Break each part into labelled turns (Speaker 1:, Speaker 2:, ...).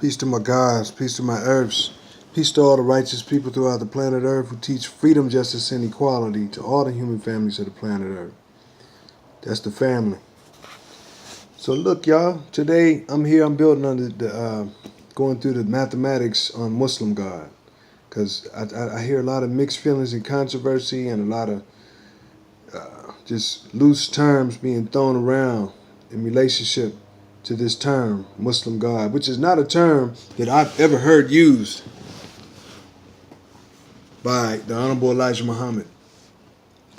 Speaker 1: Peace to my gods, peace to my earths, peace to all the righteous people throughout the planet Earth who teach freedom, justice, and equality to all the human families of the planet Earth. That's the family. So look, y'all, today I'm building on going through the mathematics on Muslim God. Because I hear a lot of mixed feelings and controversy and a lot of just loose terms being thrown around in relationship to this term, Muslim God, which is not a term that I've ever heard used by the Honorable Elijah Muhammad.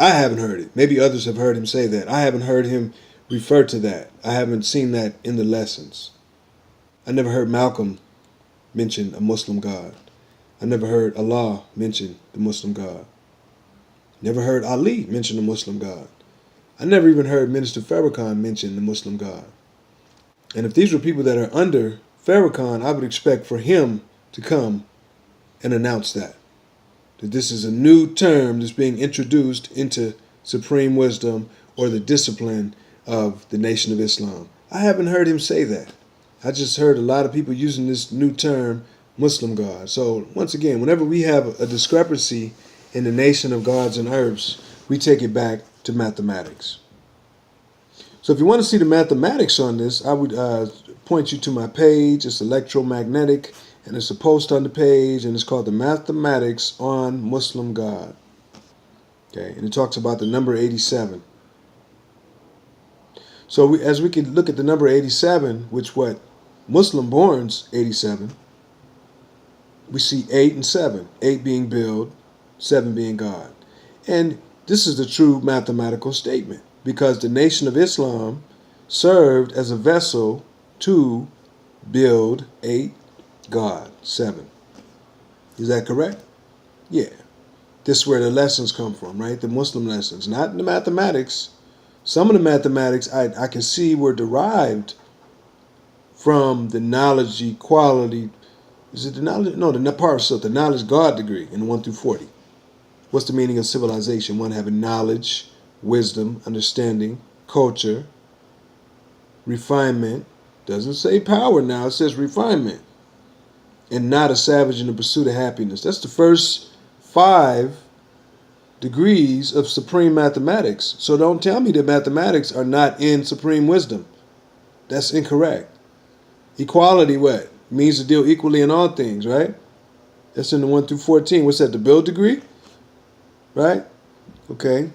Speaker 1: I haven't heard it. Maybe others have heard him say that. I haven't heard him refer to that. I haven't seen that in the lessons. I never heard Malcolm mention a Muslim God. I never heard Allah mention the Muslim God. Never heard Ali mention the Muslim God. I never even heard Minister Farrakhan mention the Muslim God. And if these were people that are under Farrakhan, I would expect for him to come and announce that this is a new term that's being introduced into supreme wisdom or the discipline of the Nation of Islam. I haven't heard him say that. I just heard a lot of people using this new term, Muslim God. So once again, whenever we have a discrepancy in the nation of gods and earths, we take it back to mathematics. So if you want to see the mathematics on this, I would point you to my page. It's electromagnetic, and it's a post on the page, and it's called the Mathematics on Muslim God. Okay, and it talks about the number 87. So as we can look at the number 87, which what Muslim born's 87, we see 8 and 7. 8 being build, 7 being God. And this is the true mathematical statement, because the Nation of Islam served as a vessel to build 8, God 7. Is that correct? Yeah. This is where the lessons come from, right? The Muslim lessons, not the mathematics. Some of the mathematics I can see were derived from the knowledge equality. Is it the knowledge? No, the Parasut, the knowledge God degree in 1 through 40. What's the meaning of civilization? One having knowledge, wisdom, understanding, culture, refinement. Doesn't say power now, it says refinement. And not a savage in the pursuit of happiness. That's the first 5 degrees of supreme mathematics. So don't tell me that mathematics are not in supreme wisdom. That's incorrect. Equality, what? Means to deal equally in all things, right? That's in the 1 through 14. What's that, the build degree? Right? Okay.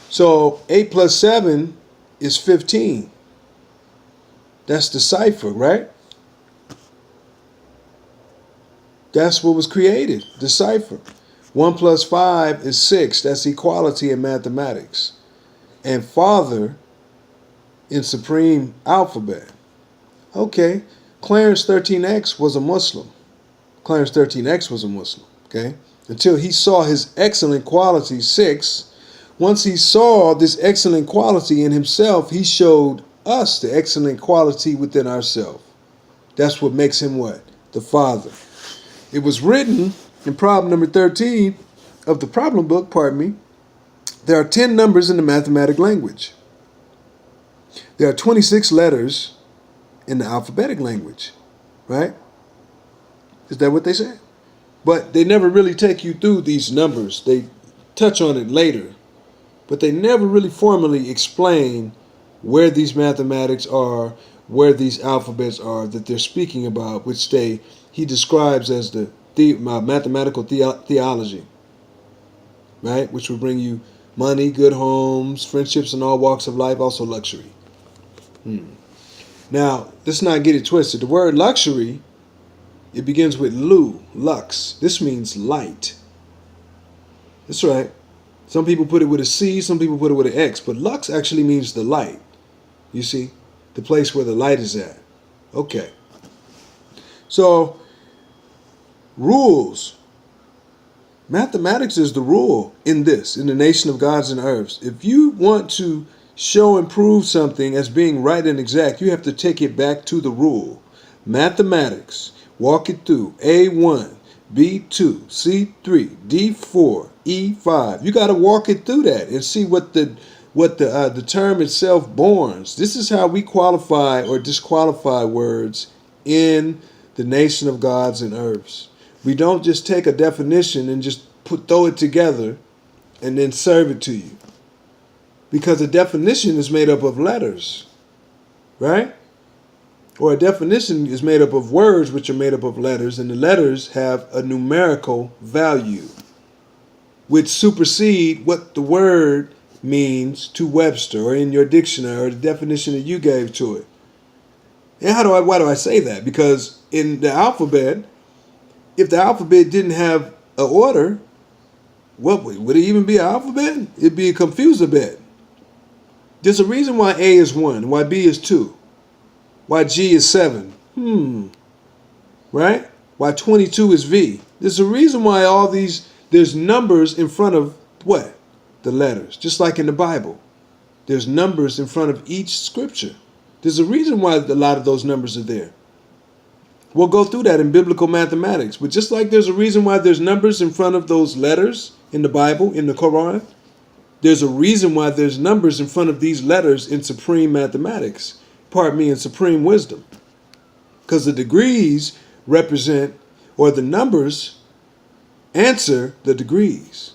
Speaker 1: So 8 plus 7 is 15. That's the cipher, right? That's what was created, the cipher. 1 plus 5 is 6. That's equality in mathematics. And father in supreme alphabet. Okay. Clarence 13X was a Muslim. Clarence 13X was a Muslim. Okay. Until he saw his excellent quality, 6. Once he saw this excellent quality in himself, he showed us the excellent quality within ourselves. That's what makes him what? The Father. It was written in problem number 13 of the problem book, there are 10 numbers in the mathematic language. There are 26 letters in the alphabetic language, right? Is that what they say? But they never really take you through these numbers. They touch on it later, but they never really formally explain where these mathematics are, where these alphabets are that they're speaking about, which he describes as the mathematical theology, right? Which will bring you money, good homes, friendships in all walks of life, also luxury. Now, let's not get it twisted. The word luxury, it begins with lux. This means light. That's right. Some people put it with a C, some people put it with an X, but lux actually means the light. You see? The place where the light is at. Okay. So, rules. Mathematics is the rule in the nation of gods and earths. If you want to show and prove something as being right and exact, you have to take it back to the rule. Mathematics. Walk it through. A1, B2, C3, D4, E5. You got to walk it through that and see what the term itself borns. This is how we qualify or disqualify words in the nation of gods and earths. We don't just take a definition and just throw it together and then serve it to you. Because a definition is made up of letters, right? Or a definition is made up of words which are made up of letters, and the letters have a numerical value which supersede what the word means to Webster or in your dictionary or the definition that you gave to it. And why do I say that? Because in the alphabet, if the alphabet didn't have an order, what would it even be an alphabet? It'd be a confuser-bet. There's a reason why A is 1, why B is 2, why G is 7. Right? Why 22 is V. There's a reason why there's numbers in front of what? The letters. Just like in the Bible. There's numbers in front of each scripture. There's a reason why a lot of those numbers are there. We'll go through that in biblical mathematics. But just like there's a reason why there's numbers in front of those letters in the Bible, in the Quran, there's a reason why there's numbers in front of these letters in supreme mathematics. In supreme wisdom. Because the degrees represent, or the numbers answer the degrees.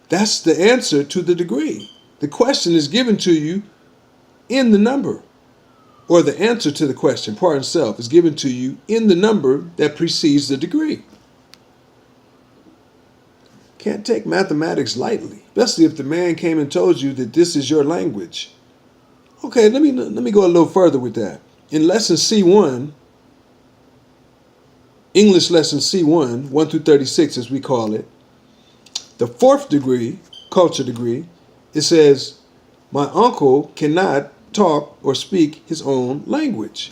Speaker 1: That's the answer to the degree. The question is given to you in the number. Or the answer to the question, part and self, is given to you in the number that precedes the degree. Can't take mathematics lightly, especially if the man came and told you that this is your language. Okay, let me go a little further with that. In lesson C1, English lesson C1, 1 through 36 as we call it, the fourth degree, culture degree, it says, my uncle cannot talk or speak his own language.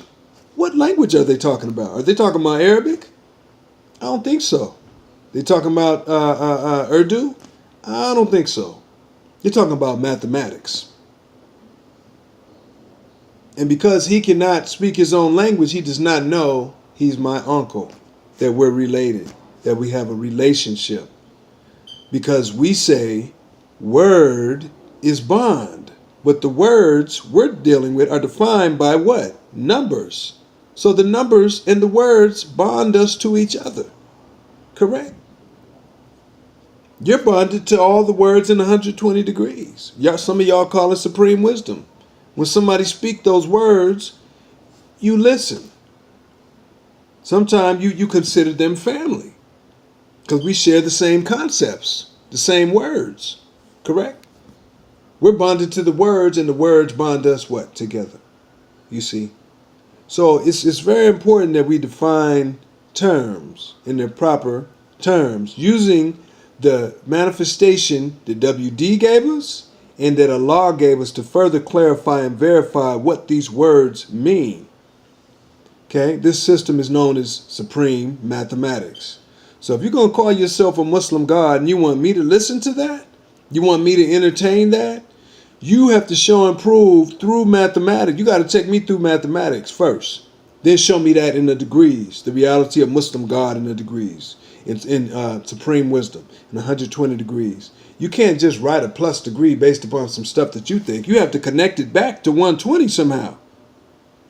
Speaker 1: What language are they talking about? Are they talking about Arabic? I don't think so. They talking about Urdu? I don't think so. They're talking about mathematics. And because he cannot speak his own language, he does not know he's my uncle, that we're related, that we have a relationship. Because we say word is bond. But the words we're dealing with are defined by what? Numbers. So the numbers and the words bond us to each other. Correct? You're bonded to all the words in 120 degrees. Some of y'all call it supreme wisdom. When somebody speaks those words, you listen. Sometimes you consider them family. Because we share the same concepts, the same words. Correct? We're bonded to the words, and the words bond us what? Together. You see? So it's very important that we define terms in their proper terms, using the manifestation that WD gave us and that Allah gave us to further clarify and verify what these words mean. Okay? This system is known as supreme mathematics. So if you're going to call yourself a Muslim God and you want me to listen to that, you want me to entertain that, you have to show and prove through mathematics. You got to take me through mathematics first. Then show me that in the degrees, the reality of Muslim God in the degrees, in supreme wisdom, in 120 degrees. You can't just write a plus degree based upon some stuff that you think. You have to connect it back to 120 somehow.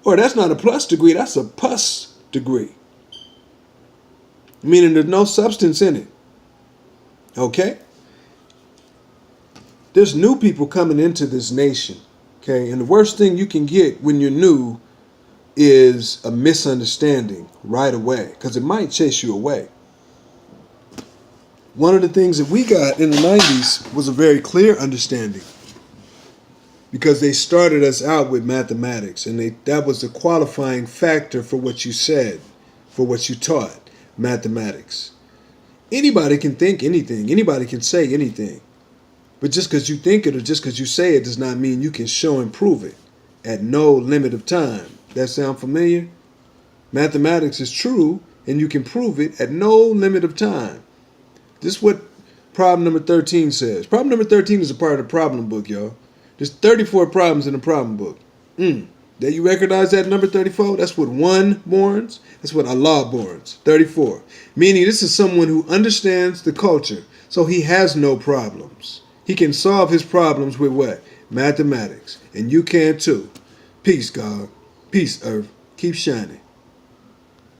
Speaker 1: Or that's not a plus degree, that's a pus degree. Meaning there's no substance in it. Okay? There's new people coming into this nation. Okay? And the worst thing you can get when you're new is a misunderstanding right away. Because it might chase you away. One of the things that we got in the 90s was a very clear understanding. Because they started us out with mathematics. And that was the qualifying factor for what you said, for what you taught. Mathematics. Anybody can think anything. Anybody can say anything. But just because you think it or just because you say it does not mean you can show and prove it at no limit of time. That sound familiar? Mathematics is true and you can prove it at no limit of time. This is what problem number 13 says. Problem number 13 is a part of the problem book, y'all. There's 34 problems in the problem book. That you recognize that number 34? That's what one mourns. That's what Allah mourns. 34. Meaning this is someone who understands the culture. So he has no problems. He can solve his problems with what? Mathematics. And you can too. Peace, God. Peace, earth. Keep shining.